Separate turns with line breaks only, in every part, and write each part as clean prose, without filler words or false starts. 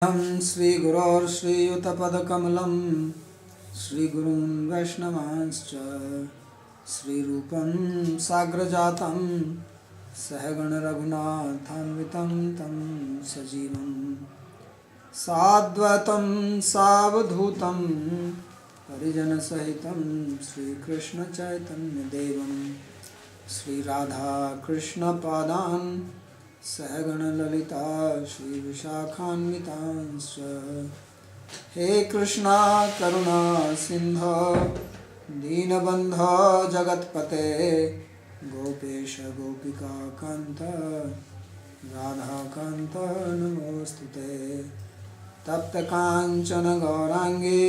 श्रीगुरोर् श्रीयुतपदकमलं श्रीगुरून् वैष्णवांश्च श्रीरूपं साग्रजातं सहगण रघुनाथान्वितं तं सजीवं साद्वैतं सावधूतं परिजनसहितं श्रीकृष्णचैतन्यदेवं श्रीराधाकृष्णपादान् सहगण ललिता श्रीविशाखान्वितांश्च हे कृष्णा करुणा सिंधो दीनबन्धो जगत्पते गोपेश गोपिका कान्त राधाकान्त नमोस्तुते तप्त कांचन गौरांगी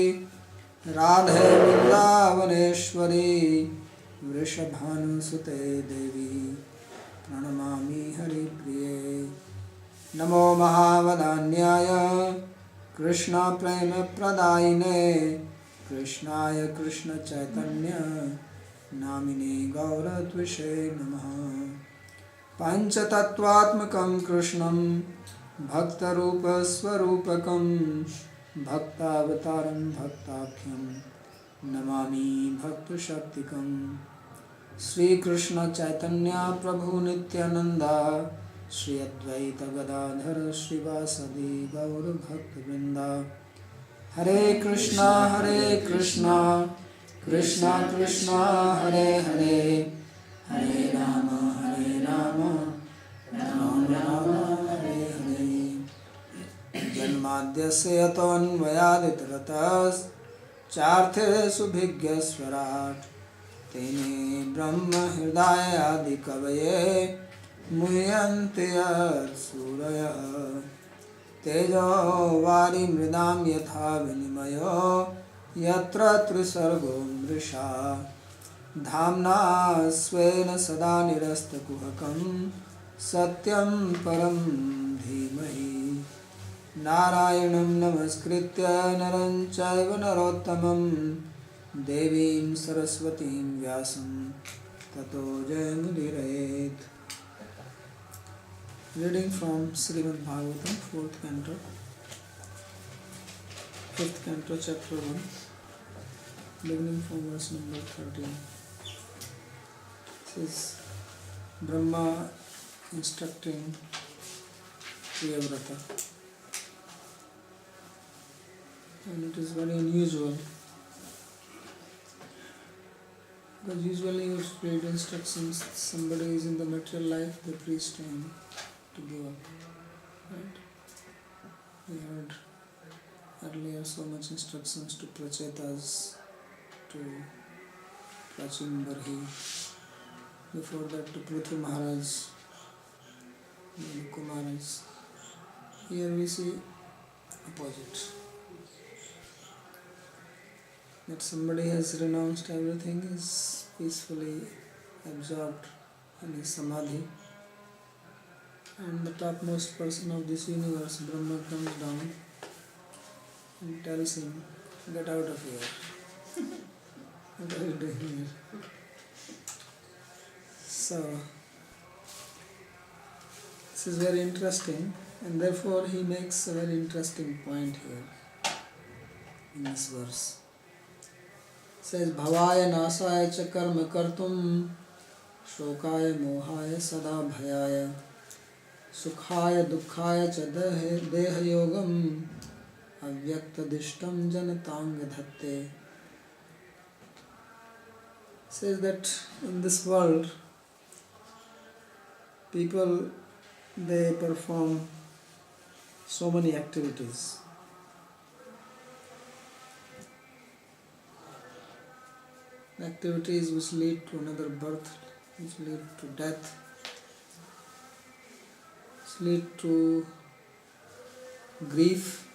राधे वृंदावनेश्वरी वृषभानुसुते देवी प्रणमामि हरिप्रिये नमो महावदान्याय कृष्ण प्रेम प्रदायिने कृष्णाय कृष्ण चैतन्य नामिने गौरत्विषे नमः पंचतत्वात्मकं कृष्णं भक्तरूप स्वरूपकं भक्तावतारं भक्ताख्यं नमामि भक्तशक्तिकम् श्री कृष्ण चैतन्य प्रभु नित्यानंदा श्री अद्वैत गदाधर श्रीवासदि गौर भक्तवृंदा हरे कृष्णा कृष्णा कृष्णा हरे हरे हरे राम राम राम हरे हरे जन्माद्यस्य यतोऽन्वयादितरतश्चार्थेषु भिज्ञस्वराट् तेने ब्रह्म हृदय आदि कवये मुह्यन्ति सूरयः तेजो वारि मृदां यथा विनिमयो यत्र त्रिसर्गो मृषा धाम्ना स्वेन सदा निरस्तकुहकं सत्यं परं धीमहि नारायणं नमस्कृत्य नरं चैव नरोत्तमं देवीं सरस्वतीं व्यासं ततो जयमुदीरयेत्. Reading from Srimad Bhagavatam, 4th Canto, 5th Canto, Chapter 1, beginning from verse number 13. This is Brahma instructing Priyavrata, and it is very unusual. Because usually you read instructions, somebody is in the material life, they preach to him to give up. Right? We heard earlier so much instructions to Prachetas, to Prachim Barhi, before that to Prithvi Maharaj, then Kumaras. Here we see opposite. That somebody has renounced everything, is peacefully absorbed in his samadhi, and the topmost person of this universe, Brahma, comes down and tells him, get out of here. What are you doing here? So, this is very interesting, and therefore he makes a very interesting point here in this verse. Says bhavaya nasaya cha karma kartum shokaya mohaya sada bhayaya sukhaya dukkhaya cha deha yogam avyaktadishtam janatanga dhatte. Says that in this world people, they perform so many activities. Activities which lead to another birth, which lead to death, which lead to grief,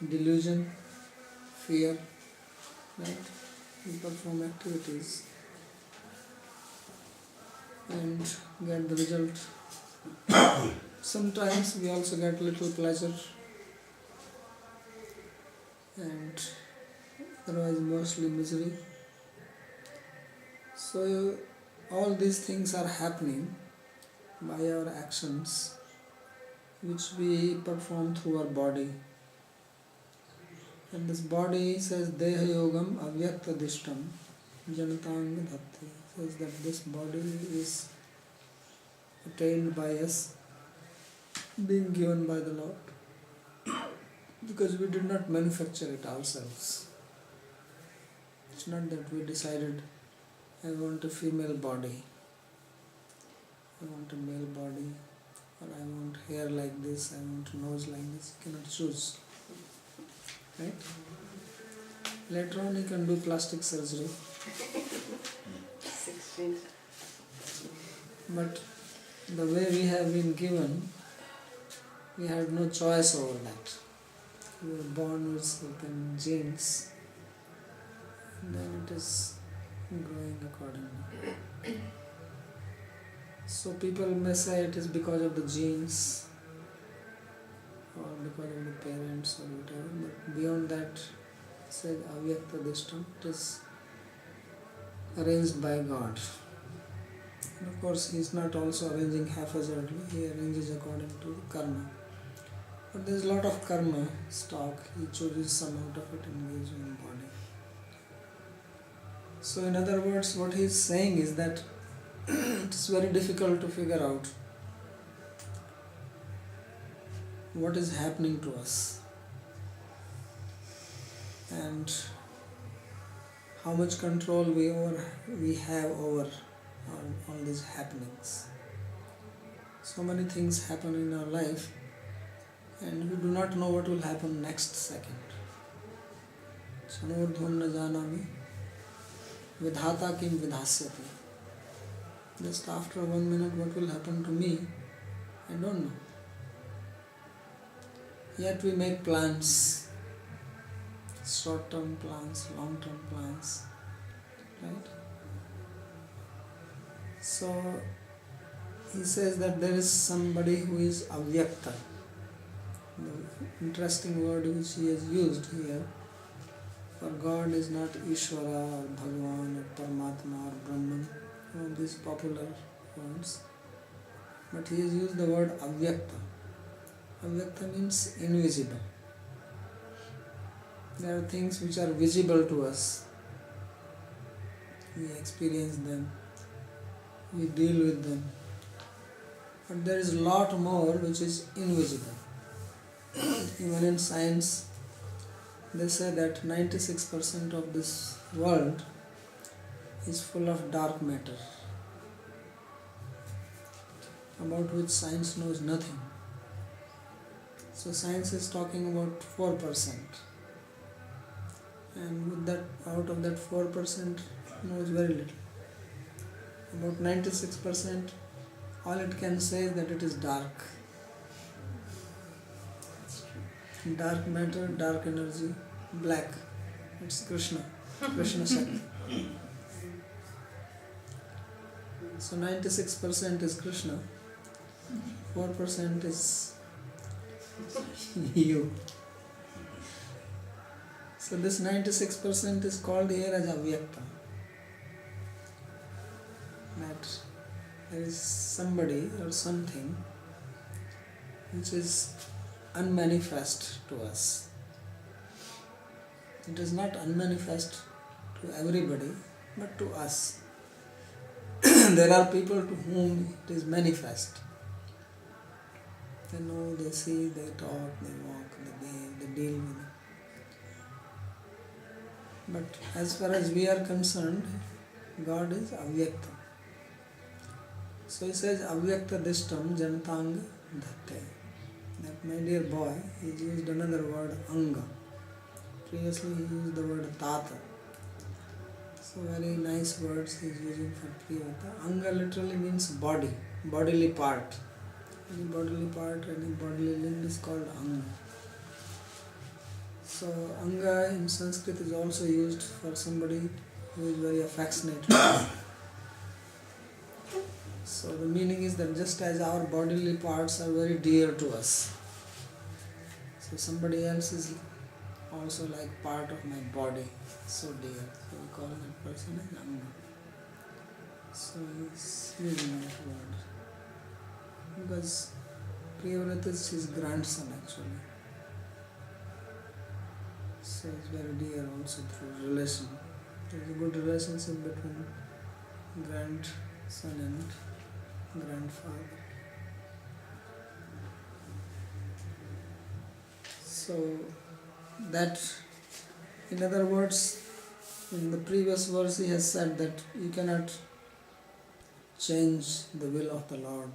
delusion, fear, right? We perform activities and get the result. Sometimes we also get little pleasure, and otherwise mostly misery. So all these things are happening by our actions which we perform through our body. And this body says Deha Yogam Avyakta Dishtam Janatang Dhatti. Says that this body is attained by us, being given by the Lord, because we did not manufacture it ourselves. It's not that we decided, I want a female body, I want a male body, or I want hair like this, I want a nose like this. You cannot choose. Right? Later on you can do plastic surgery.
16.
But the way we have been given, we had no choice over that. We were born with certain genes, and then it is growing accordingly. So people may say it is because of the genes or because of the parents or whatever, but beyond that, said Avyakta Dishtam, it is arranged by God. And of course, He is not also arranging haphazardly, He arranges according to the karma. But there is a lot of karma stock, He chooses some out of it and gives one body. So in other words, what He is saying is that it is very difficult to figure out what is happening to us and how much control we have over all these happenings. So many things happen in our life and we do not know what will happen next second. Chanordhvam na janami vidhata kim vidhasyati. Just after 1 minute what will happen to me, I don't know. Yet we make plans, short-term plans, long-term plans, right? So he says that there is somebody who is avyakta. The interesting word which he has used here, for God is not Ishvara or Bhagavan or Paramatma or Brahman, all these popular words, but he has used the word avyakta. Avyakta means invisible. There are things which are visible to us. We experience them, we deal with them. But there is a lot more which is invisible. Even in science, they say that 96% of this world is full of dark matter, about which science knows nothing. So science is talking about 4%, and with that, out of that 4% knows very little. About 96%, all it can say is that it is dark. Dark matter, dark energy, black. It's Krishna, Krishna Shakti. So 96% is Krishna, 4% is you. So this 96% is called here as avyakta. That there is somebody or something which is unmanifest to us. It is not unmanifest to everybody, but to us. There are people to whom it is manifest. They know, they see, they talk, they walk, they behave, they deal with it. But as far as we are concerned, God is avyakta. So he says, avyakta dishtam janatang dhatte. That my dear boy, he used another word, anga. Previously he used the word tata. So very nice words he is using for priyata. Anga literally means body, bodily part. Any bodily part, any bodily limb is called anga. So anga in Sanskrit is also used for somebody who is very affectionate. So the meaning is that just as our bodily parts are very dear to us, so somebody else is also like part of my body, so dear. So we call that person as anga. So he's using that word because Priyavrata is his grandson actually. So it's very dear also through relation. There is a good relationship between grandson and grandfather. So that, in other words, in the previous verse he has said that you cannot change the will of the Lord.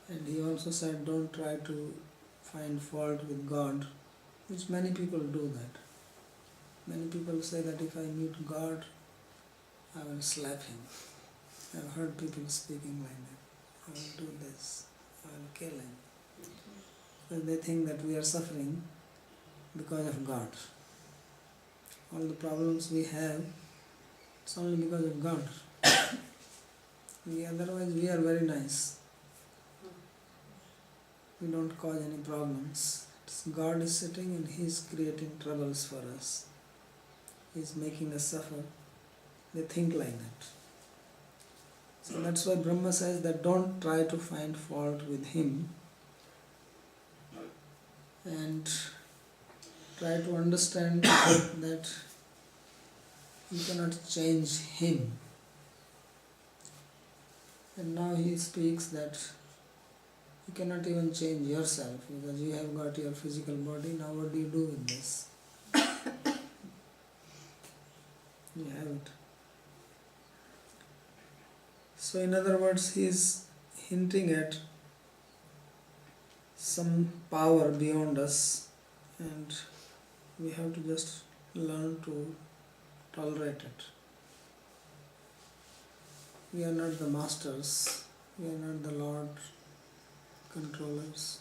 And he also said don't try to find fault with God, which many people do that. Many people say that if I meet God, I will slap him. I've heard people speaking like that. I will do this, I will kill him. Because they think that we are suffering because of God. All the problems we have, it's only because of God. Otherwise we are very nice. We don't cause any problems. God is sitting and He is creating troubles for us. He is making us suffer. They think like that. So that's why Brahma says that don't try to find fault with Him and try to understand that you cannot change Him. And now he speaks that you cannot even change yourself because you have got your physical body. Now what do you do with this? You have it. So in other words, he is hinting at some power beyond us and we have to just learn to tolerate it. We are not the masters, we are not the Lord controllers.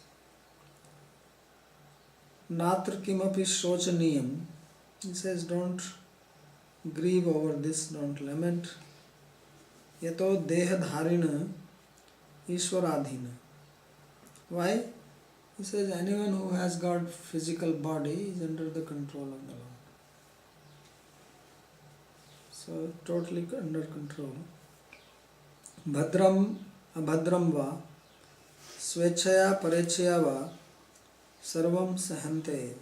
Natra kimapi shochaniyam. He says don't grieve over this, don't lament. Yato dehadharina ishwaradhina. Why? He says anyone who has got physical body is under the control of the Lord. So totally under control. Bhadram abhadram va swechaya parechaya va sarvam sahante.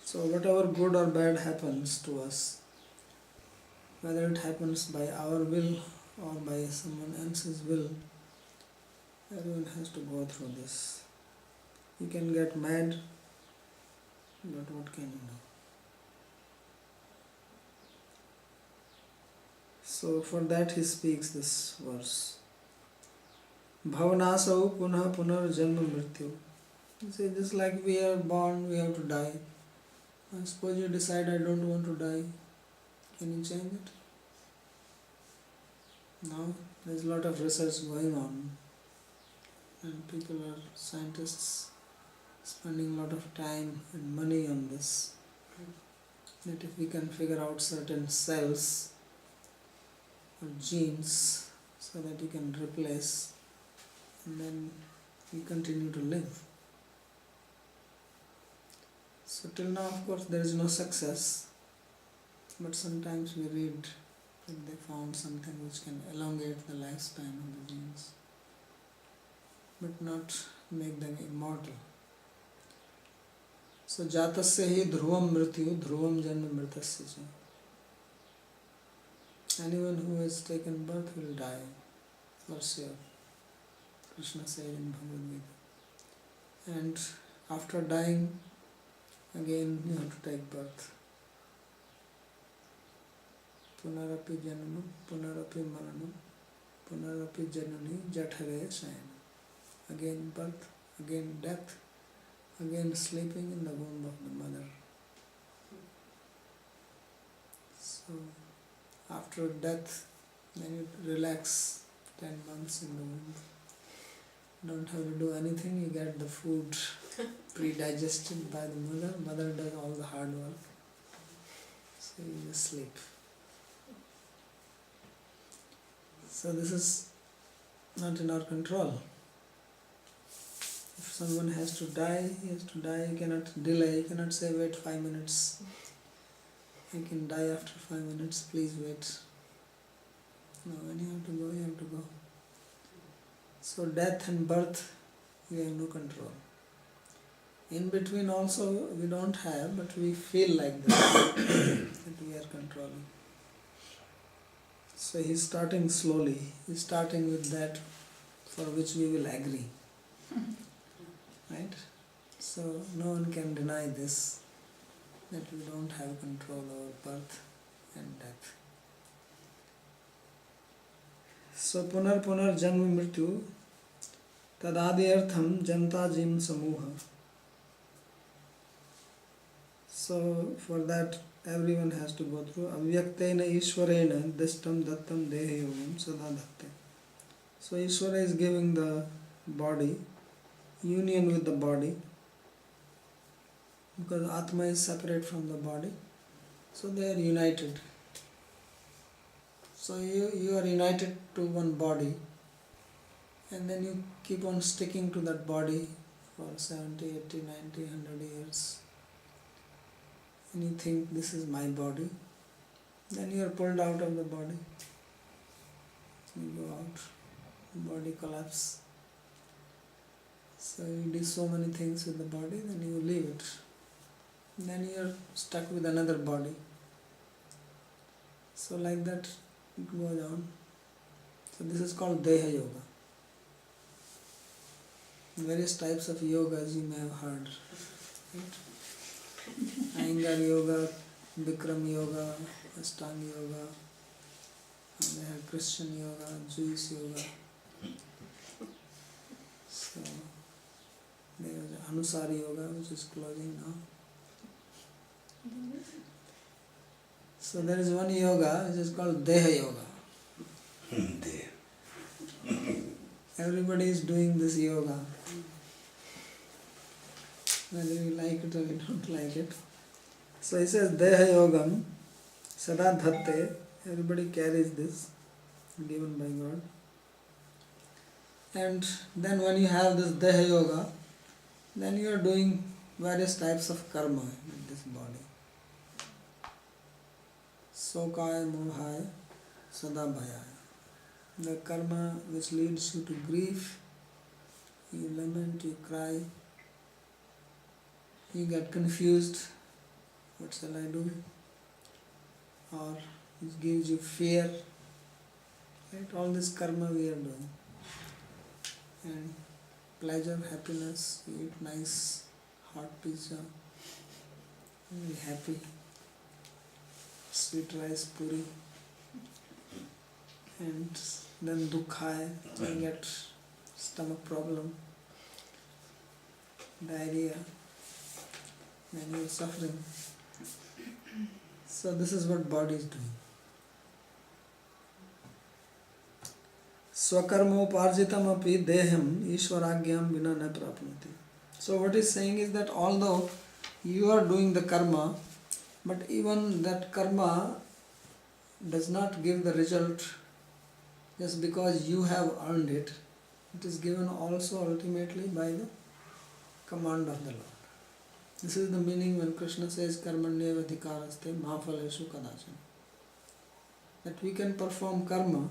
So whatever good or bad happens to us, whether it happens by our will or by someone else's will, everyone has to go through this. You can get mad, but what can you do? So for that he speaks this verse. Bhavanasau punha punar janma mrityu. He says just like we are born, we have to die. And suppose you decide I don't want to die. Can you change it? Now there is a lot of research going on and people are, scientists, spending a lot of time and money on this. That if we can figure out certain cells or genes so that you can replace and then you continue to live. So till now of course there is no success, but sometimes we read that they found something which can elongate the lifespan of the genes but not make them immortal. So jatasya hi dhruvam mrityu dhruvam janma mritasya cha. Anyone who has taken birth will die, for sure. Krishna said in Bhagavad Gita. And after dying, again you have to take birth. Punarapi janma, punarapi maranam, punarapi janani jathare shayana. Again birth, again death, again sleeping in the womb of the mother. So after death, then you relax 10 months in the womb. Don't have to do anything, you get the food pre-digested by the mother. Mother does all the hard work. So you just sleep. So this is not in our control. If someone has to die, he has to die. You cannot delay, you cannot say wait 5 minutes. I can die after 5 minutes, please wait. No, when you have to go, you have to go. So death and birth we have no control. In between also we don't have, but we feel like that, that we are controlling. So he's starting slowly. He's starting with that for which we will agree. Right? So no one can deny this, that we don't have control over birth and death. So punar punar janma mrityu tadadiyartham janta jim samuha. So for that everyone has to go through avyaktena ishwarena dishtam dattam dehayogam sada dhatte. So Ishvara is giving the body, union with the body, because Atma is separate from the body, so they are united. So you are united to one body, and then you keep on sticking to that body for 70, 80, 90, 100 years. And you think this is my body, then you are pulled out of the body. You go out, body collapse. So you do so many things with the body, then you leave it. Then you are stuck with another body. So like that it goes on. So this is called Deha Yoga. Various types of yogas you may have heard. Right? Iyengar Yoga, Bikram Yoga, Ashtanga Yoga, and they have Christian Yoga, Jewish Yoga. So there is Anusari Yoga, which is closing now. So there is one yoga which is called Deha Yoga. Everybody is doing this yoga. Whether you like it or you don't like it. So he says Deha Yogam Sada Dhatte. Everybody carries this, given by God. And then when you have this Deha Yoga, then you are doing various types of karma with this body. Sokaya Mohaya Sada Bhaya. The karma which leads you to grief, you lament, you cry, you get confused, what shall I do? Or it gives you fear. Right? All this karma we are doing. And pleasure, happiness, you eat nice hot pizza, very happy, sweet rice puri, and then dukkha, you get stomach problem, diarrhea, then you are suffering. So this is what body is doing. Swakarmoparjitam api deham ishwaragyam vina na prapnati. So what he's saying is that although you are doing the karma, but even that karma does not give the result just because you have earned it. It is given also ultimately by the command of the Lord. This is the meaning when Krishna says karmanyeva adhikaraste ma phaleshu kadachana. That we can perform karma,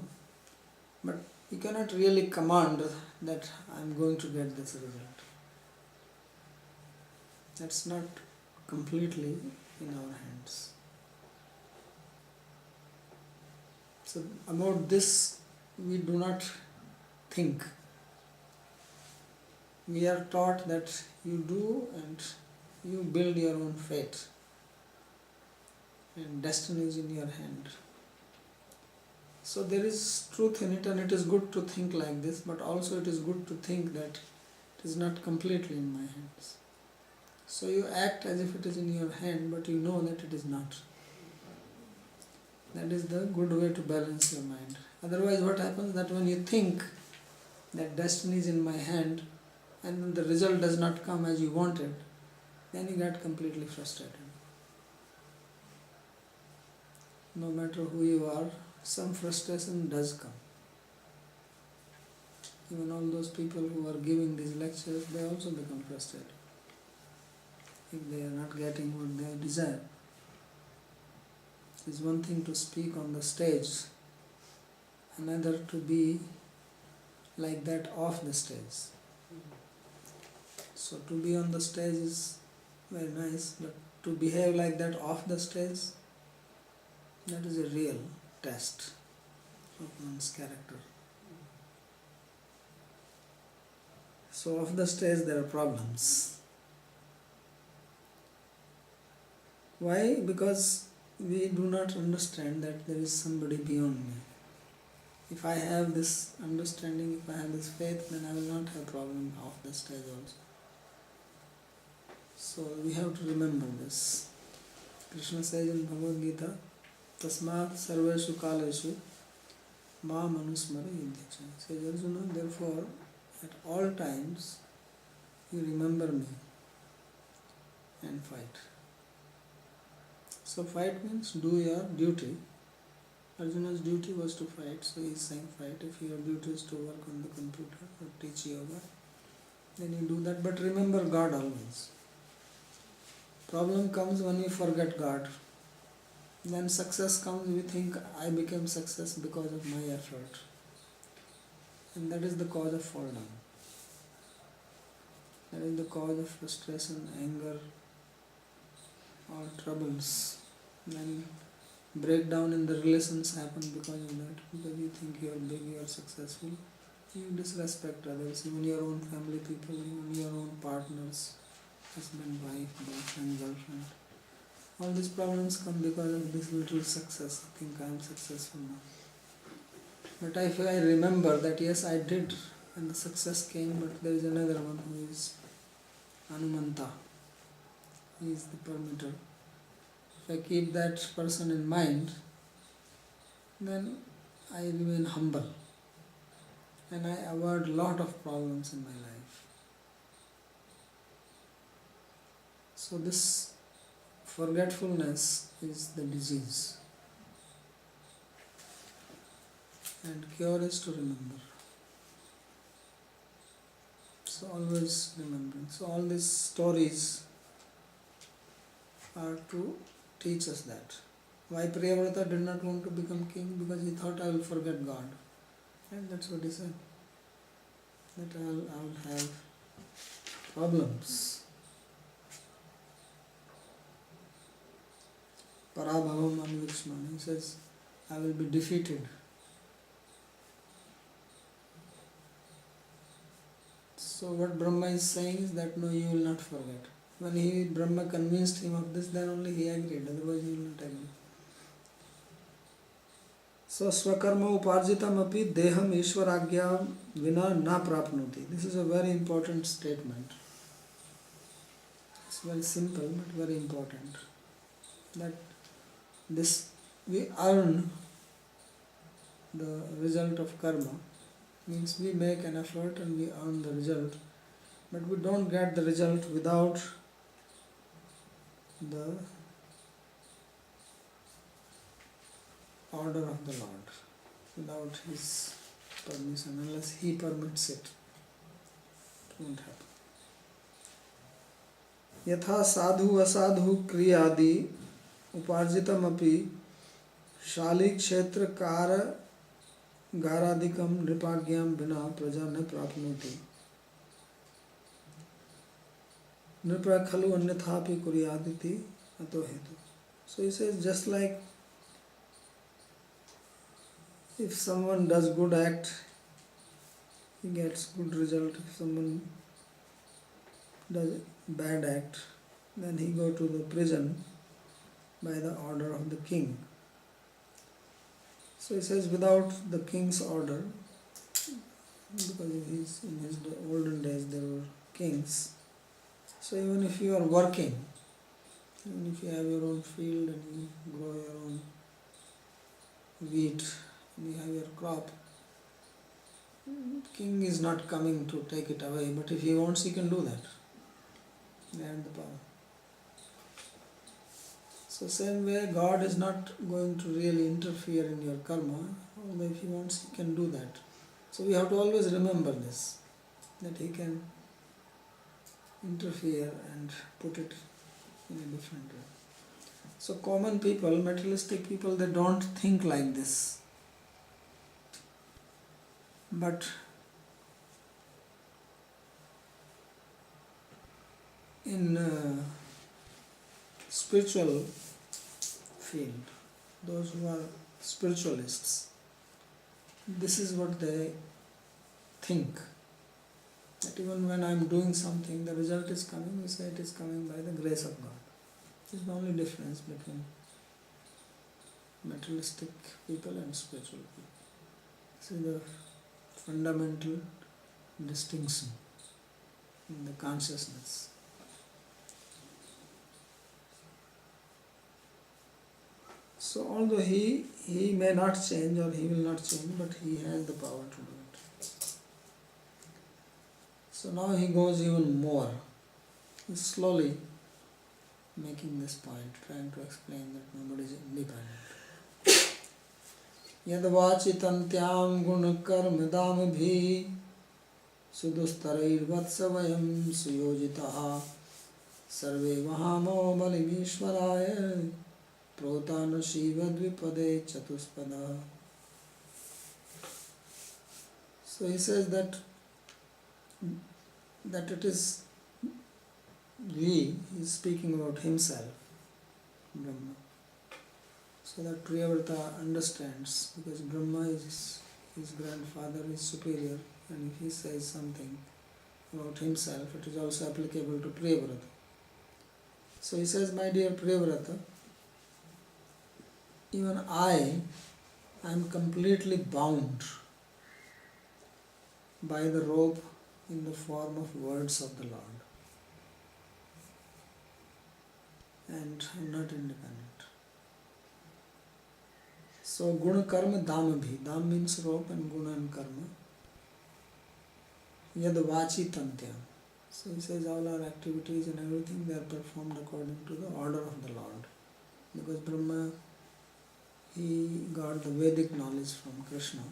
but we cannot really command that I am going to get this result. That's not completely in our hands. So about this we do not think. We are taught that you do and you build your own fate, and destiny is in your hand. So there is truth in it, and it is good to think like this, but also it is good to think that it is not completely in my hands. So you act as if it is in your hand, but you know that it is not. That is the good way to balance your mind. Otherwise what happens that when you think that destiny is in my hand and the result does not come as you wanted, then you get completely frustrated. No matter who you are, some frustration does come. Even all those people who are giving these lectures, they also become frustrated if they are not getting what they desire. It is one thing to speak on the stage, another to be like that off the stage. So to be on the stage is very nice, but to behave like that off the stage, that is a real test of one's character. So off the stage there are problems. Why? Because we do not understand that there is somebody beyond me. If I have this understanding, if I have this faith, then I will not have problem off the stage also. So we have to remember this. Krishna says in Bhagavad Gita, Tasmat sarveshu kaleshu ma manusmara yudhyacha. Says Arjuna, therefore at all times you remember me and fight. So fight means do your duty. Arjuna's duty was to fight, so he is saying fight. If your duty is to work on the computer or teach yoga, then you do that, but remember God always. Problem comes when we forget God. Then success comes, we think I became success because of my effort. And that is the cause of fall down. That is the cause of frustration, anger, or troubles. Then breakdown in the relations happen because of that. Because you think you are big, you are successful. You disrespect others, even your own family people, even your own partners, husband, wife, boyfriend, girlfriend. All these problems come because of this little success. I think I am successful now. But if I remember that yes, I did, and the success came, but there is another one who is Anumanta. He is the permitter. If I keep that person in mind, then I remain humble and I avoid a lot of problems in my life. So this forgetfulness is the disease, and cure is to remember. So always remembering. So all these stories are to teach us that. Why Priyavrata did not want to become king? Because he thought, I will forget God. And that's what he said. That I will have problems. Parabhavam Anvikshman. He says, I will be defeated. So what Brahma is saying is that no, you will not forget. When Brahma convinced him of this, then only he agreed, otherwise he will not agree. So swakarma uparjitam api deham ishwaragya vina na prapnoti. This is a very important statement. It's very simple but very important. That this we earn the result of karma, means we make an effort and we earn the result, but we don't get the result without the order of the Lord, without His permission. Unless He permits it, it won't happen. Yatha sadhu asadhu kriyadi uparjitam api shali kshetra kara garadikam nripagyam bina praja na prapnoti nripa khalu anyathapi kuryaditi ato hetu. So he says, just like if someone does good act, he gets good result. If someone does bad act, then he go to the prison by the order of the king. So he says, without the king's order, because in his olden days there were kings. So even if you are working, even if you have your own field and you grow your own wheat and you have your crop, king is not coming to take it away, but if he wants, he can do that. They have the power. So same way, God is not going to really interfere in your karma, although if he wants, he can do that. So we have to always remember this, that he can interfere and put it in a different way. So common people, materialistic people, they don't think like this. But in spiritual field, those who are spiritualists, this is what they think. That even when I am doing something, the result is coming, we say it is coming by the grace of God. This is the only difference between materialistic people and spiritual people. This is the fundamental distinction in the consciousness. So although he may not change or he will not change, but he has the power to do it. So now he goes even more. He's slowly making this point, trying to explain that nobody is independent. Yadvachitantyam gunakarma damabhi sudustarairvatsavayam suyojitaha sarve mahamo balimishwaraya protanashivadvipade chatuspada. So he says that it is he is speaking about himself, Brahma. So that Priyavrata understands, because Brahma is his grandfather, is superior, and if he says something about himself, it is also applicable to Priyavrata. So he says, my dear Priyavrata, even I am completely bound by the rope in the form of words of the Lord. And I am not independent. So guna karma damabhi. Dam means rope and guna and karma. Yad vachi tantyam. So he says all our activities and everything, they are performed according to the order of the Lord. Because Brahma, he got the Vedic knowledge from Krishna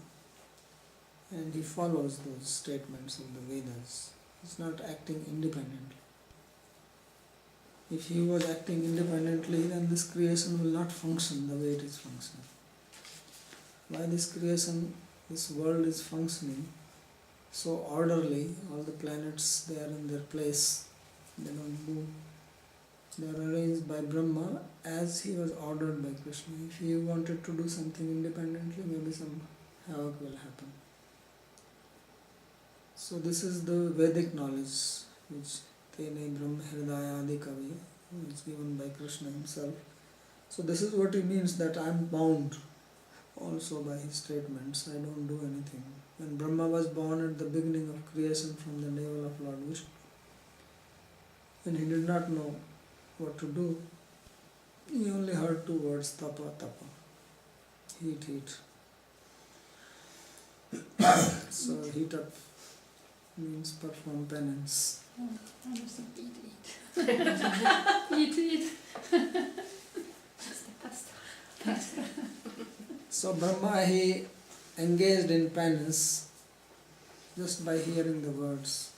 and he follows those statements of the Vedas. He's not acting independently. If he was acting independently, then this creation will not function the way it is functioning. Why this creation, this world is functioning so orderly, all the planets, they are in their place, they don't move. They are arranged by Brahma as he was ordered by Krishna. If he wanted to do something independently, maybe some havoc will happen. So this is the Vedic knowledge which Tene Brahma Hridaya Adi Kavi is given by Krishna himself. So this is what he means, that I am bound also by his statements. I don't do anything. When Brahma was born at the beginning of creation from the navel of Lord Vishnu, and he did not know what to do, he only heard two words, tapa, tapa, heat, heat. So heat up means perform penance.
I understand, eat. Eat. Pasta.
So Brahma, he engaged in penance just by hearing the words.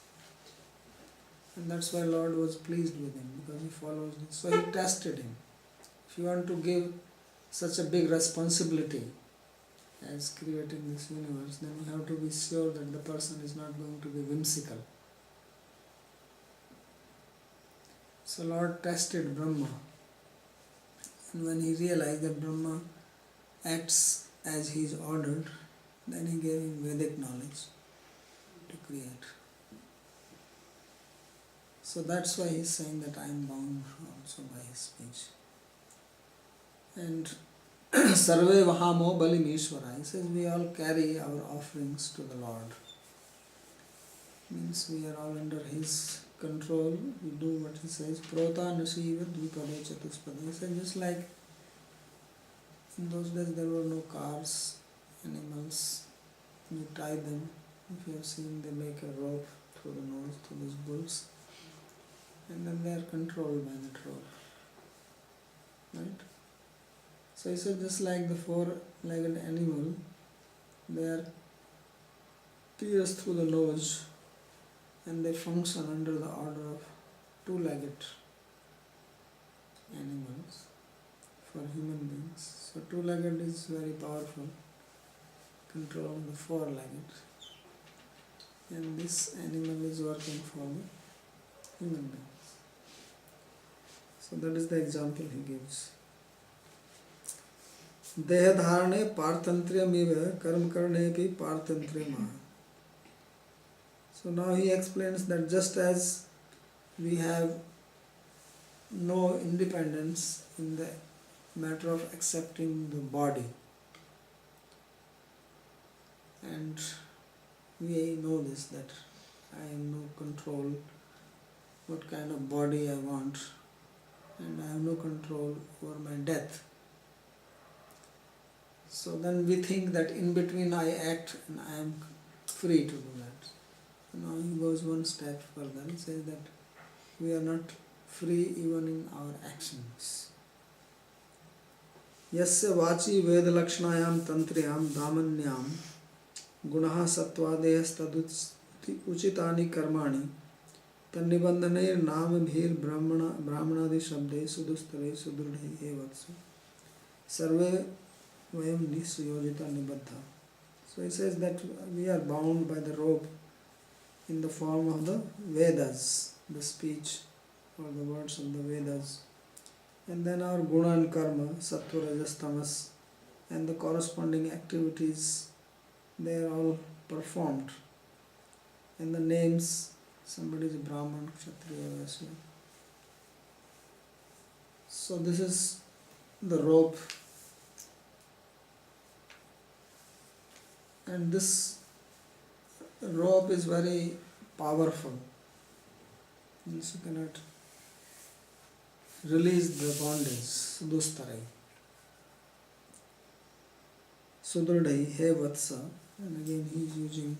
And that's why Lord was pleased with him, because he follows it. So he tested him. If you want to give such a big responsibility as creating this universe, then you have to be sure that the person is not going to be whimsical. So Lord tested Brahma, and when he realized that Brahma acts as he is ordered, then he gave him Vedic knowledge to create. So that's why he is saying that I am bound also by his speech. And Sarve Vahamo Balim Ishvara, he says we all carry our offerings to the Lord. Means we are all under his control, we do what he says. Prota Nasiva Dvipade Chatuspada. He said just like in those days there were no cars, animals, you tie them. If you have seen, they make a rope through the nose to these bulls, and then they are controlled by that rope. Right? So he said just like the four-legged animal, they are pierced through the nose and they function under the order of two-legged animals for human beings. So two-legged is very powerful, controlling the four-legged, and this animal is working for the human beings. So that is the example he gives. Dehadharane partantriyamiva karma karnepi partantriyama. So now he explains that just as we have no independence in the matter of accepting the body, and we know this, that I have no control what kind of body I want, and I have no control over my death. So then we think that in between I act and I am free to do that. So now he goes one step further. He says that we are not free even in our actions. Yasya vachi vedalakshanayam tantriyam damanyam gunaha sattvadeya taduti uchitani karmani tannibandhane namabhir brahmanadi shabde sudustare sudrudhe evatsu sarve vayam nisuyojita nibaddha. So he says that we are bound by the rope in the form of the Vedas, the speech or the words of the Vedas, and then our guna and karma, sattva, rajas, tamas, and the corresponding activities, they are all performed. And the names, somebody is a Brahman, Kshatriya, Vaishya. So this is the rope, and this rope is very powerful. Means you cannot release the bondage. Sudustare. Sudrudai, he vatsa. And again he is using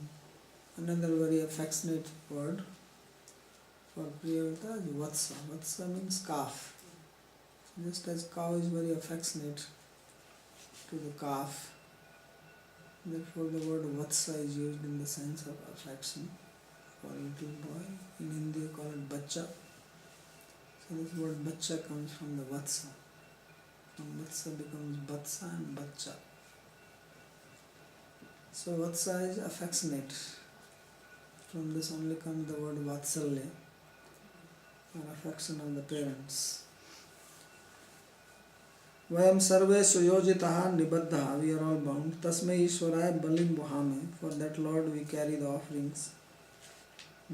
another very affectionate word for Priyavata, vatsa. Vatsa means calf. Just as cow is very affectionate to the calf, therefore the word vatsa is used in the sense of affection for a little boy. In Hindi they call it bacha. So this word bacha comes from the vatsa. From vatsa becomes batsa and bacha. So vatsa is affectionate. From this only comes the word vatsalya, or affection of the parents. Vayam sarve suyojitaha nibaddha, we are all bound. Tasmai Ishwaraya balim bohame, for that Lord we carry the offerings.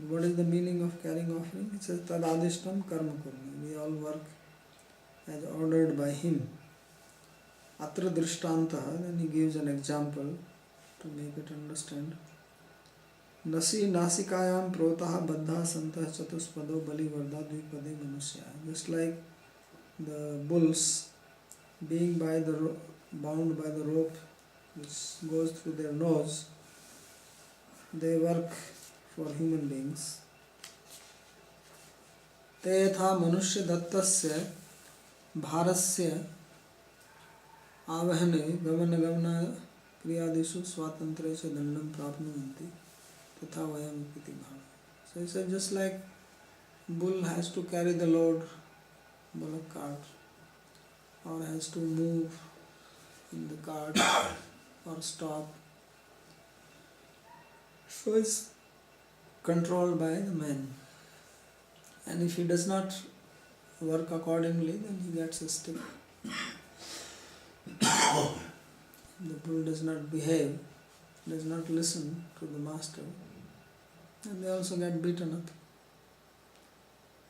What is the meaning of carrying offering? It says tadadishtam karma kurmi, we all work as ordered by him. Atra drishtanta, then he gives an example to make it understand. Nasi nasikayam protaha baddha santah chatuspado bali varda dvipade manusya. Just like the bulls being bound by the rope which goes through their nose, they work for human beings. Te yatha manushya dattasya bharasya avahane gamana kriyadeshu swatantresya dandam prapnuvanti tatha vayam ipiti bhava. So he said, just like bull has to carry the load, bullock cart, or has to move in the cart or stop, so it's controlled by the man. And if he does not work accordingly, then he gets a stick. The bull does not behave, does not listen to the master, and they also get beaten up.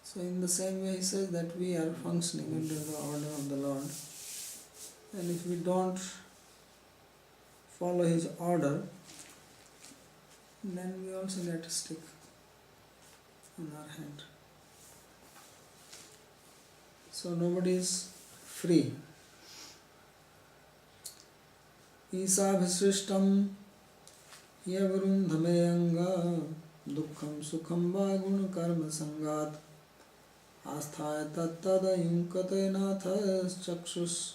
So in the same way he says that we are functioning under the order of the Lord, and if we don't follow his order, then we also get a stick on our hand. So nobody is free. Isabhisrishtam yavarum dhameyanga dukkham sukham va guna karma sangat asthaya tattada yunkate nathas chakshus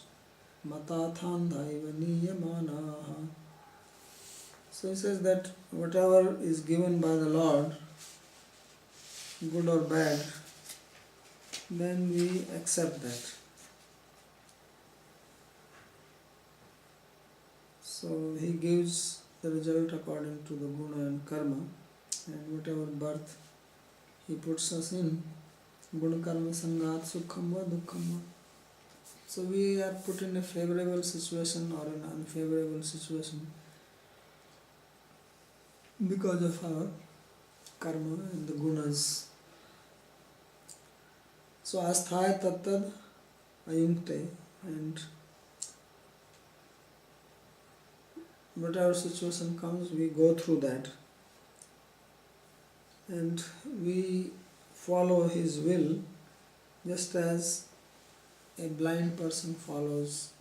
matathandhaiva niyamanaha. So he says that whatever is given by the Lord, good or bad, then we accept that. So he gives the result according to the guna and karma, and whatever birth he puts us in, Guna karma sangat sukham va dukkham va. So we are put in a favorable situation or an unfavorable situation because of our karma and the gunas. So asthaya tattad ayunkte, and whatever situation comes, we go through that and we follow his will, just as a blind person follows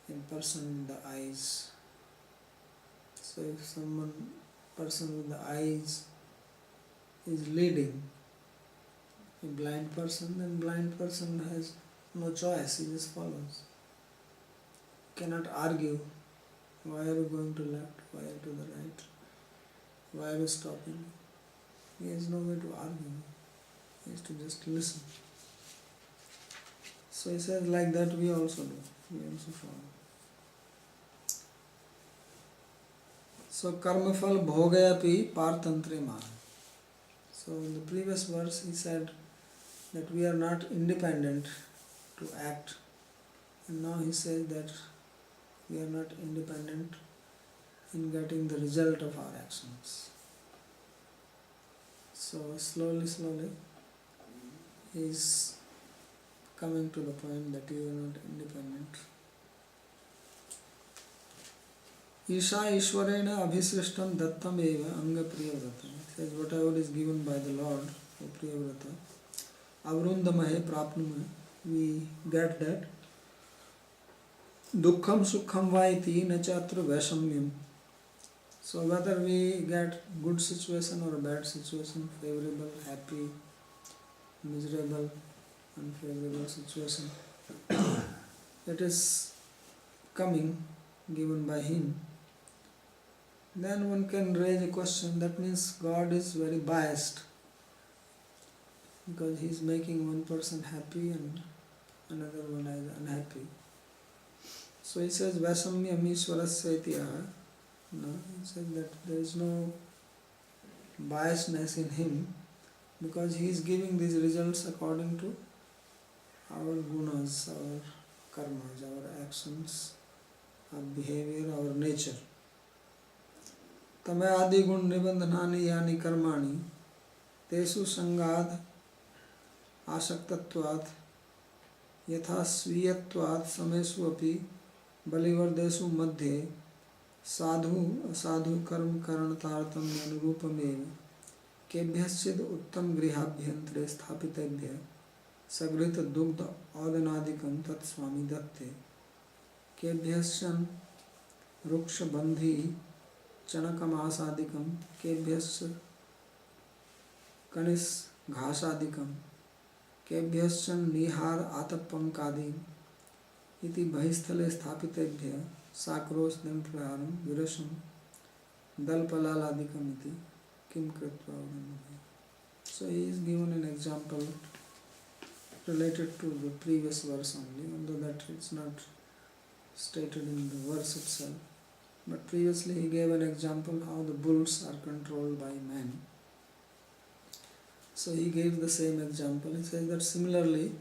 a person in the eyes. So if someone person with the eyes is leading a blind person, then blind person has no choice, he just follows. Cannot argue, why are you going to left, why are you to the right, why are you stopping. He has no way to argue, he has to just listen. So he says like that we also do, we also follow. So karma phal bhogayapi partantre ma. So in the previous verse he said that we are not independent to act, and now he says that we are not independent in getting the result of our actions. So slowly he is coming to the point that you are not independent. Isha Ishwarena Abhisrishtam Dattam Eva Anga Priyavrata. It says whatever is given by the Lord, O Priyavrata, Avrundamahe Prapnume, we get that. Dukkham Sukham Vaiti Nachatra Vaishamyam. So whether we get good situation or a bad situation, favorable, happy, miserable, unfavorable situation, it is coming, given by him. Then one can raise a question, that means God is very biased, because he is making one person happy and another one is unhappy. So he says Vasamyam Ishwarasya itiha. No, he says that there is no biasness in him, because he is giving these results according to our gunas, our karmas, our actions, our behavior, our nature. Tame adi gun nibandhanani yani karmani tesu sangad asaktatvat yatha sviyatvat samesu api balivardesu madhye sadhu asadhu karm karantartam anurupamev kebhyassid uttam grihabhyantre sthapitebhya sagrita dugdha adanadikam tat swami datte kebhyasyan ruksha bandhi chanakam asadikam kebhyas kanis ghasadikam kebhyasyan nihar atapankadi iti bhaisthale sthapitebhya sakros dampraharam virasam dalpalaladikam iti kim kritva udanabhi. So he is given an example related to the previous verse only, although that it's not stated in the verse itself. But previously he gave an example how the bulls are controlled by men. So he gave the same example. He says that similarly,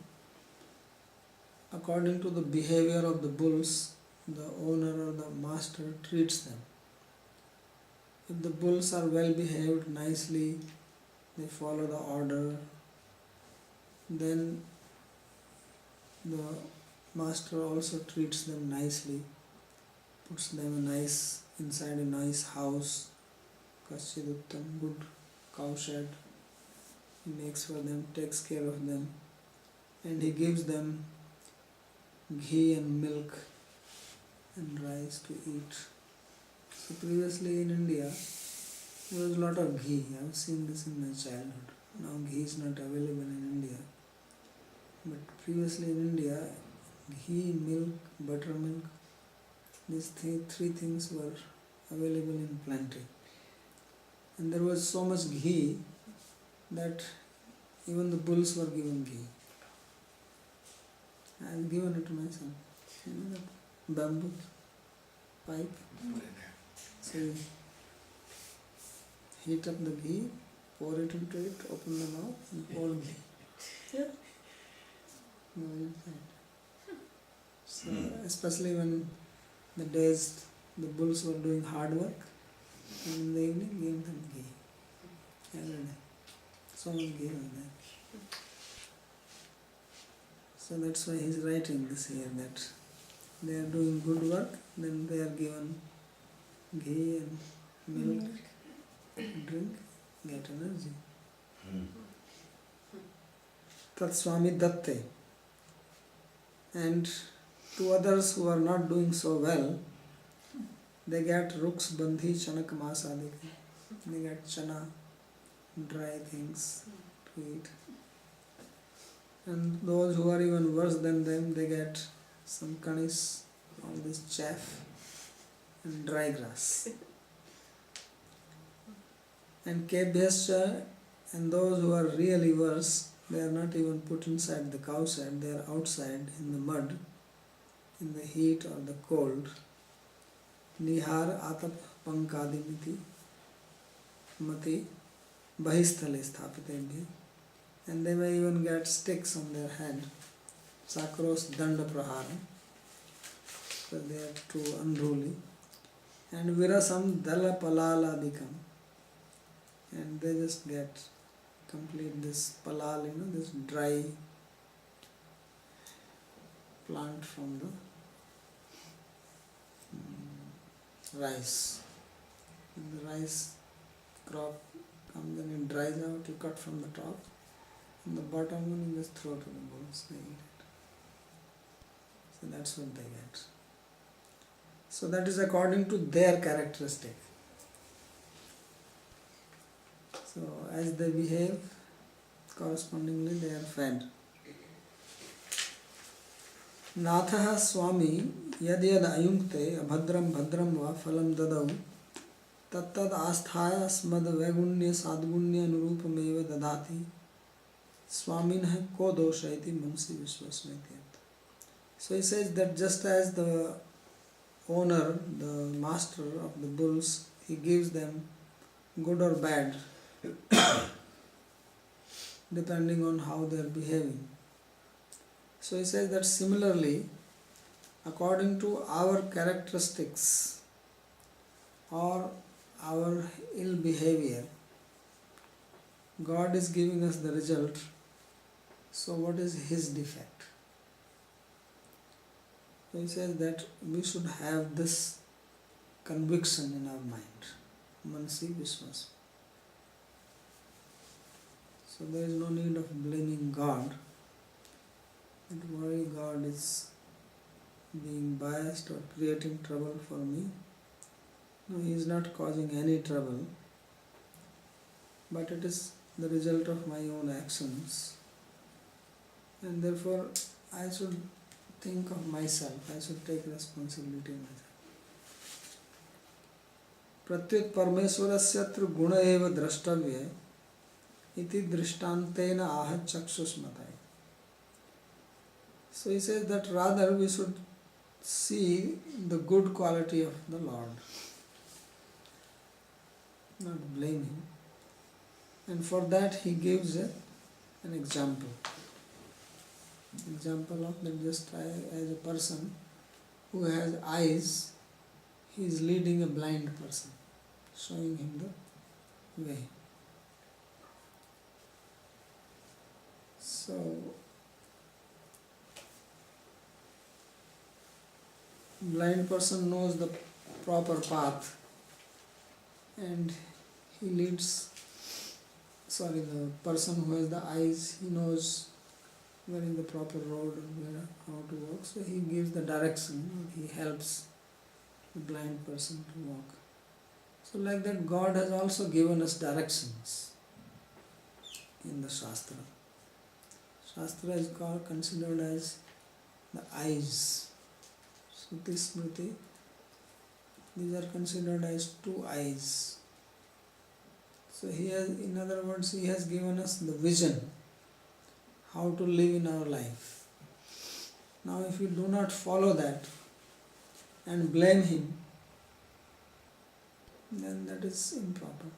according to the behavior of the bulls, the owner or the master treats them. If the bulls are well behaved, nicely, they follow the order, then the master also treats them nicely, puts them inside a nice house, Kaschiduttam, good cow shed, he makes for them, takes care of them, and he gives them ghee and milk and rice to eat. So previously in India, there was a lot of ghee. I have seen this in my childhood. Now ghee is not available in India. But previously in India, ghee, milk, buttermilk, these three things were available in plenty. And there was so much ghee that even the bulls were given ghee. I have given it to my son. You know that bamboo pipe? So you heat up the ghee, pour it into it, open the mouth and pour ghee. No insight. So especially when the days the bulls were doing hard work, and in the evening give them ghee every day. So much ghee was there. So that's why he's writing this here, that they are doing good work, then they are given ghee and milk, drink, get energy. Tat Swami Datte. And to others who are not doing so well, they get ruks, bandhi, chanak, mas adi. They get chana, dry things to eat. And those who are even worse than them, they get some kanis, all this chaff and dry grass. And kebhyascha, and those who are really worse, they are not even put inside the cow shed, they are outside in the mud, in the heat or the cold. Nihar atap pankadimiti mati bahistale sthapitebhya. And they may even get sticks on their head. Sakros danda prahara, so they are too unruly. And virasam dala palala become. And they just get complete this palal, this dry plant from the rice. When the rice crop comes and it dries out, you cut from the top, and the bottom one you just throw to the bulls, they eat it. So that's what they get. So that is according to their characteristic. So as they behave, correspondingly they are fed. Natha Swami yad yad ayunkte abhadram bhadram va phalam dadau tattad asthaya smad vaigunya sadgunya anurupameva dadati swaminah ko doshaiti mansi vishwasmiti. So he says that just as the owner, the master of the bulls, he gives them good or bad depending on how they are behaving. So he says that similarly, according to our characteristics or our ill behavior, God is giving us the result. So what is his defect? So he says that we should have this conviction in our mind. Mansi Vishwas. So there is no need of blaming God. That why God is being biased or creating trouble for me. No, he is not causing any trouble, but it is the result of my own actions. And therefore I should think of myself, I should take responsibility myself. Pratyut parmeswarasya guna eva drashtavya iti drishtantena aha chakshusmatai. So he says that rather we should see the good quality of the Lord, not blame him. And for that he gives an example. Example of that, just as a person who has eyes, he is leading a blind person, showing him the way. So blind person knows the proper path and he leads, the person who has the eyes, he knows where is the proper road and where, how to walk. So he gives the direction, he helps the blind person to walk. So like that God has also given us directions in the Shastra. Shastra is considered as the eyes. Shruti, Smriti, these are considered as two eyes. So he has, in other words, he has given us the vision how to live in our life. Now if we do not follow that and blame him, then that is improper.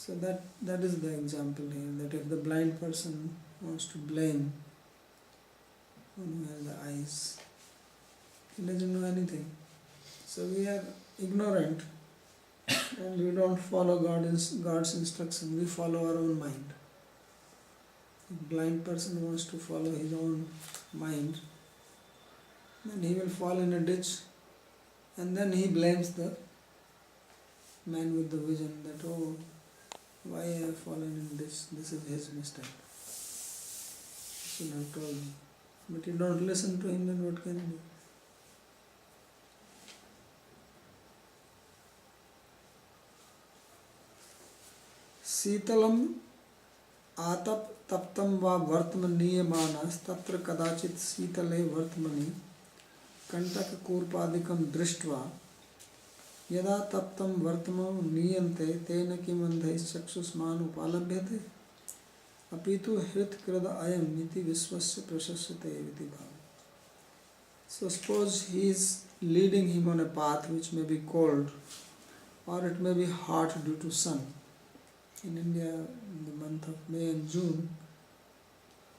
So that is the example here, that if the blind person wants to blame one who has the eyes, he doesn't know anything. So we are ignorant and we don't follow God's instruction, we follow our own mind. If blind person wants to follow his own mind, then he will fall in a ditch, and then he blames the man with the vision that, oh, why I have fallen in this is his mistake. He should have told me. But you don't listen to him, then what can you do? Sitalam atap taptam va vartmaniyamanas tatra kadachit sitale vartmani kantaka kurpadikam drishtva yada taptam vartmano niyante tena kimandhais chakshusman upalabhyate apitu hrit krida ayam iti visvasya prasasyate iti bhava. So suppose he is leading him on a path which may be cold or it may be hot due to sun. In India, in the month of May and June,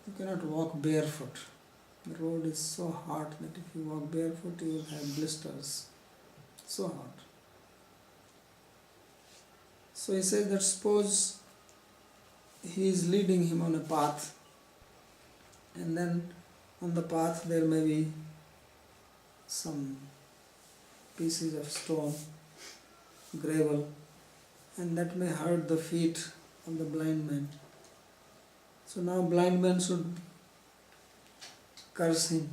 you cannot walk barefoot. The road is so hot that if you walk barefoot, you will have blisters. So hot. So he says that suppose he is leading him on a path, and then on the path there may be some pieces of stone, gravel, and that may hurt the feet of the blind man. So now blind man should curse him.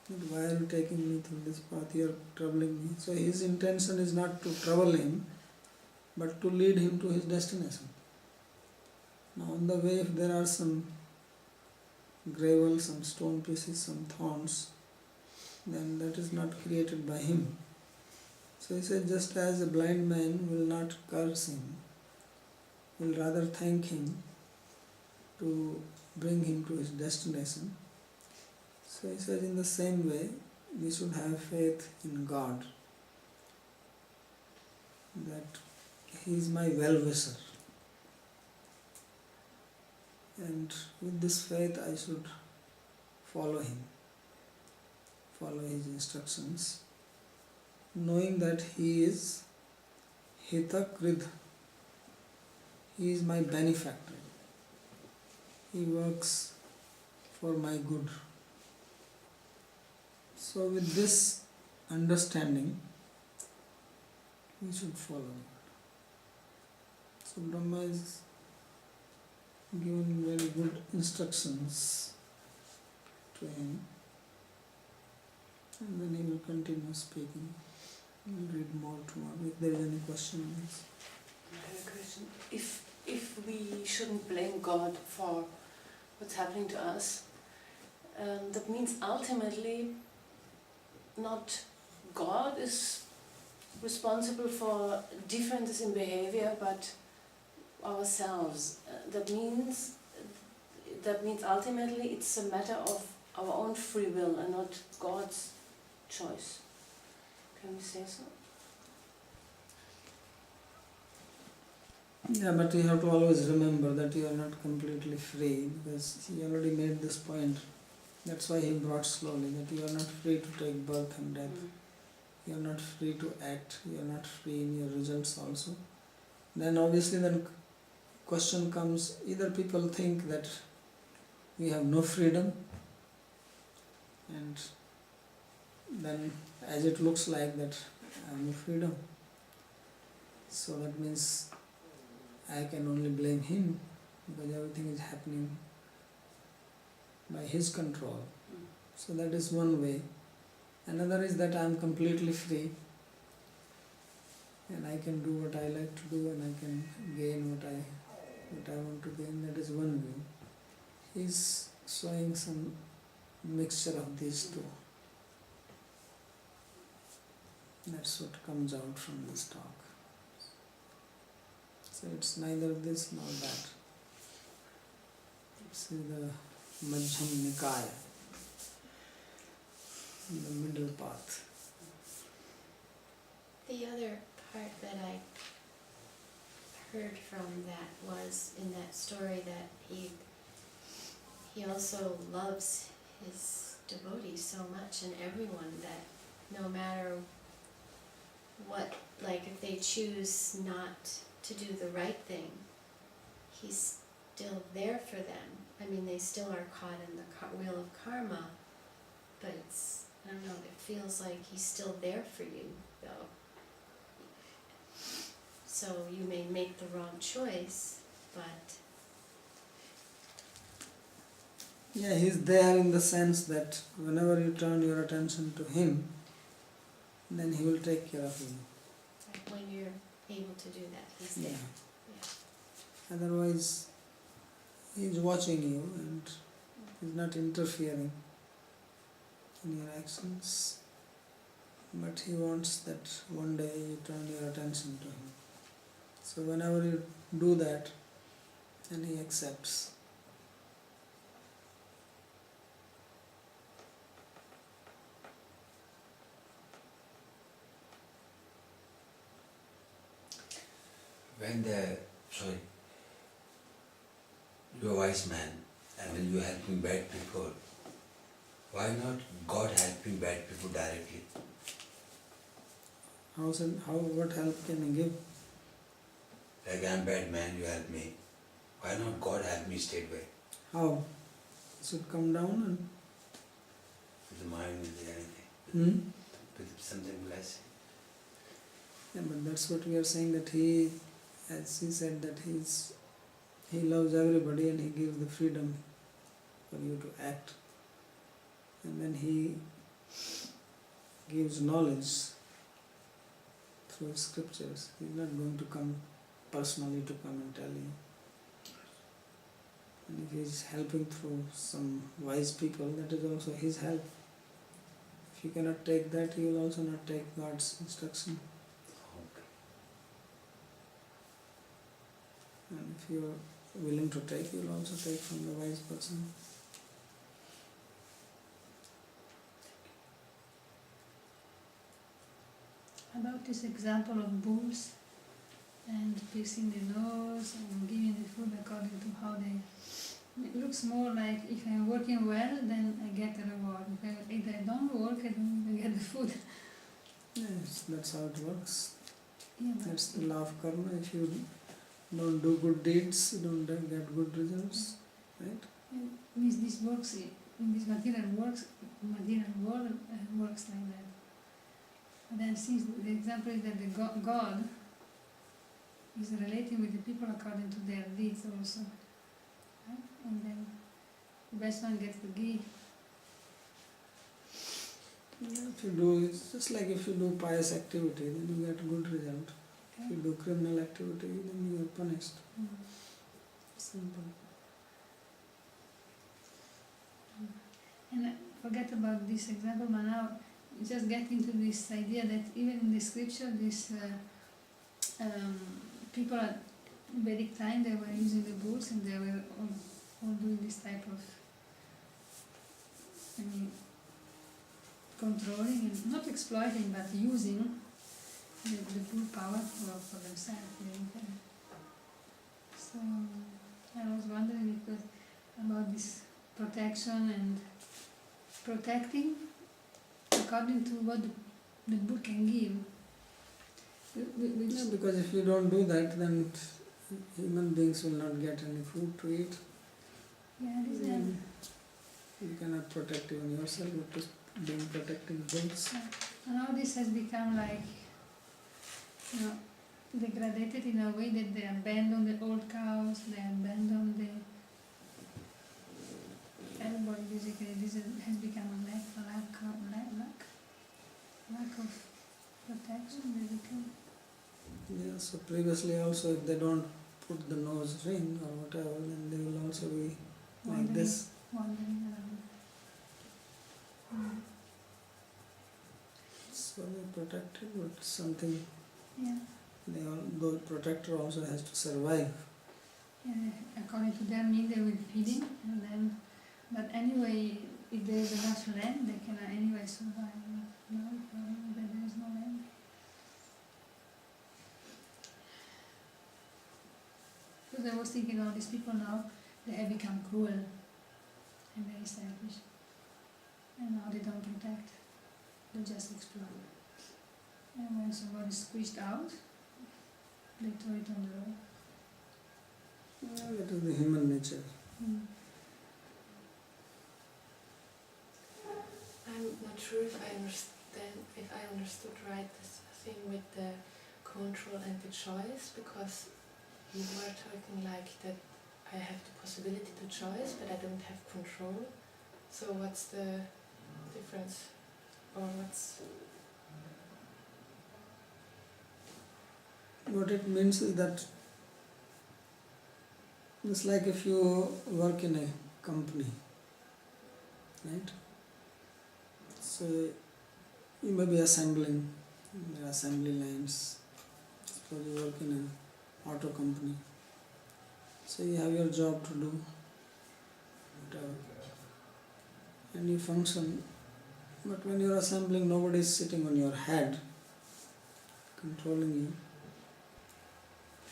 That why are you taking me through this path? You are troubling me. So his intention is not to trouble him, but to lead him to his destination. Now on the way, if there are some gravel, some stone pieces, some thorns, then that is not created by him. So he said, just as a blind man will not curse him, will rather thank him to bring him to his destination. So he said, in the same way, we should have faith in God, that he is my well-wisher. And with this faith I should follow him, follow his instructions, knowing that he is Hitakrid, he is my benefactor, he works for my good. So with this understanding, we should follow. So Brahma is given very good instructions to him, and then he will continue speaking. We'll read more tomorrow. If there is any questions.
I have a question. If we shouldn't blame God for what's happening to us, that means ultimately not God is responsible for differences in behavior, but ourselves. That means ultimately it's a matter of our own free will and not God's choice. Can we say so?
Yeah, but you have to always remember that you are not completely free, because he already made this point. That's why he brought slowly, that you are not free to take birth and death. You are not free to act, you are not free in your results also. Then obviously then question comes, either people think that we have no freedom, and then as it looks like that I have no freedom, so that means I can only blame him because everything is happening by his control. So that is one way. Another is that I am completely free and I can do what I like to do and I can gain what I want to gain. That is one view. He is showing some mixture of these two. That's what comes out from this talk. So it's neither this nor that. It's the Madhyam Nikaya, the middle path.
The other part that I heard from that was in that story that he also loves his devotees so much and everyone that no matter what, like if they choose not to do the right thing, he's still there for them. I mean, they still are caught in the wheel of karma, but it's, I don't know, it feels like he's still there for you, though. So you may make the wrong choice, but
Yeah, he's there in the sense that whenever you turn your attention to him, then he will take care of you.
when you're able to do that, he's there. Yeah.
Otherwise, he's watching you and he's not interfering in your actions. But he wants that one day you turn your attention to him. So whenever you do that, then he accepts.
You're a wise man, and when you're helping bad people, why not God helping bad people directly?
What help can he give?
Like I'm bad man, you help me. Why not God help me straight away?
How? He should come down and
With the mind, with anything, with something blessing.
Yeah, but that's what we are saying, that he, as he said, that he loves everybody and he gives the freedom for you to act. And then he gives knowledge through scriptures. He's not going to come personally to come and tell you. And if he's helping through some wise people, that is also his help. If you cannot take that, you will also not take God's instruction.
Okay.
And if you are willing to take, you will also take from the wise person.
About this example of bulls and piercing the nose and giving the food according to how they... It looks more like if I'm working well, then I get a reward. If I don't work, I don't even get the food.
Yes, that's how it works.
Yeah, but
That's the law of karma. If you don't do good deeds, you don't get good results, right?
it means this works in this material world works like that. And then since the example is that the God is relating with the people according to their deeds also. Right? And then the best one gets the ghee.
Yeah, if you do, it's just like if you do pious activity, then you get good result. If you do criminal activity, then you are punished. Simple.
And forget about this example, but now just get into this idea that even in the scripture, this people at Vedic time, they were using the bulls and they were all doing this type of, controlling and not exploiting, but using the bull power for themselves. So I was wondering because about this protection and protecting according to what the bull can give.
Yeah, because if you don't do that, then human beings will not get any food to eat.
Yeah, this is
You cannot protect even yourself, but just being protecting bulls.
and all this has become like, degraded in a way that they abandon the old cows, they abandon the everybody basically. This has become a lack of protection basically.
Yeah, so previously also if they don't put the nose ring or whatever, then they will also be like this.
Wandering around.
So they protected, but something,
Yeah.
the protector also has to survive.
Yeah, according to their need they will feed him and then, but anyway, if there is enough land, they can anyway survive. No problem that there is no land. was thinking, all these people now, they have become cruel and very selfish. And now they don't protect, they just exploit. And when someone is squeezed out, they throw it on the road.
Yeah, that is the human nature.
I'm not sure if I understood right this thing with the control and the choice, because you were talking like that I have the possibility to choose, but I don't have control. So what's the difference? Or what's...
What it means is that it's like if you work in a company, right? So you may be assembling, there are assembly lines. Suppose you work in an auto company. So you have your job to do, whatever, and you function. But when you're assembling, nobody is sitting on your head, controlling you.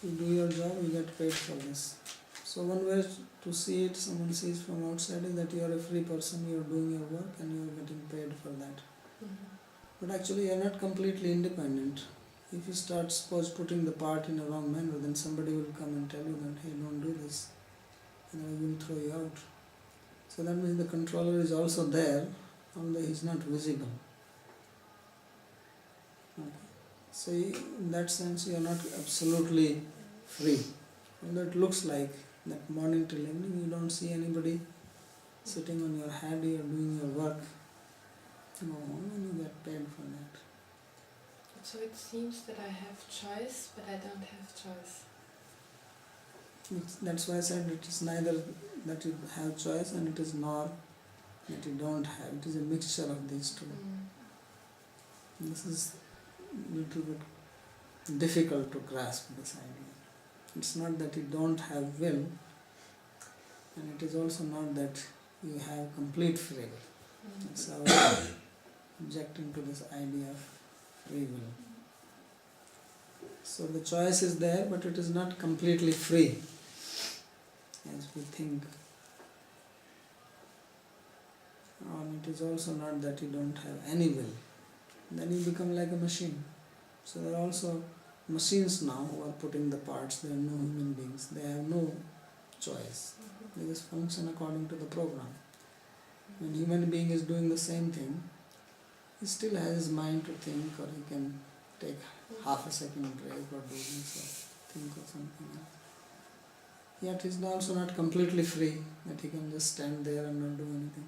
You do your job, you get paid for this. So one way to see it, someone sees from outside, is that you are a free person, you are doing your work and you are getting paid for that. But actually you are not completely independent. If you start, suppose, putting the part in a wrong manner, then somebody will come and tell you that, hey, don't do this, and I will throw you out. So that means the controller is also there, although he is not visible. Okay. So in that sense you are not absolutely free. Although it looks like that morning till evening you don't see anybody sitting on your head, you are doing your work. You go home and you get paid for that.
So it seems that I have choice, but I don't have choice.
That's why I said it is neither that you have choice and it is nor that you don't have. It is a mixture of these two. This is a little bit difficult to grasp, this idea. It's not that you don't have will, and it is also not that you have complete free will. That's our objecting to this idea of free will. So the choice is there, but it is not completely free, as we think. And it is also not that you don't have any will. Then you become like a machine. So there are also machines now who are putting the parts. They are no human beings. They have no choice. They just function according to the program. When human being is doing the same thing, he still has his mind to think, or he can take half a second break or do this or think of something else. Yet he is also not completely free, that he can just stand there and not do anything.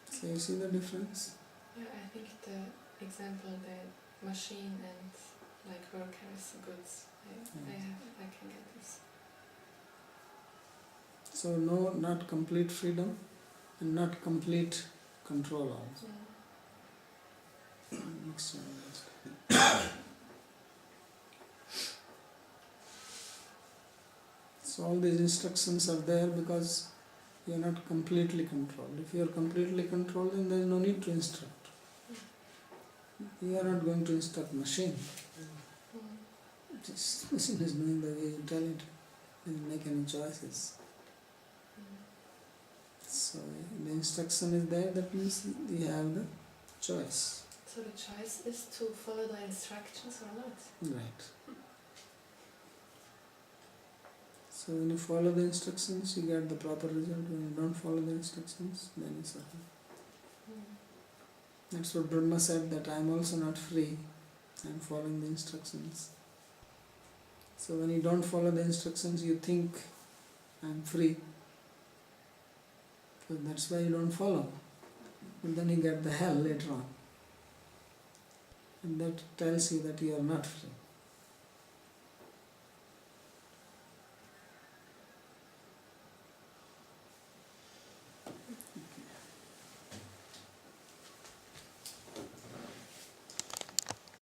So you see the difference?
Yeah, I think the example, the machine and like workers, goods, I can get this.
So no, not complete freedom and not complete control also. Mixture of those. So all these instructions are there because you are not completely controlled. If you are completely controlled, then there is no need to instruct. You are not going to instruct machine. This machine is doing the way you tell it. It doesn't make any choices. So the instruction is there, that means you have the choice.
So the choice is to follow the instructions or not?
Right. So when you follow the instructions, you get the proper result. When you don't follow the instructions, then you suffer. That's what Brahma said, that I am also not free. I am following the instructions. So when you don't follow the instructions, you think I am free. So that's why you don't follow. And then you get the hell later on. And that tells you that you are not free.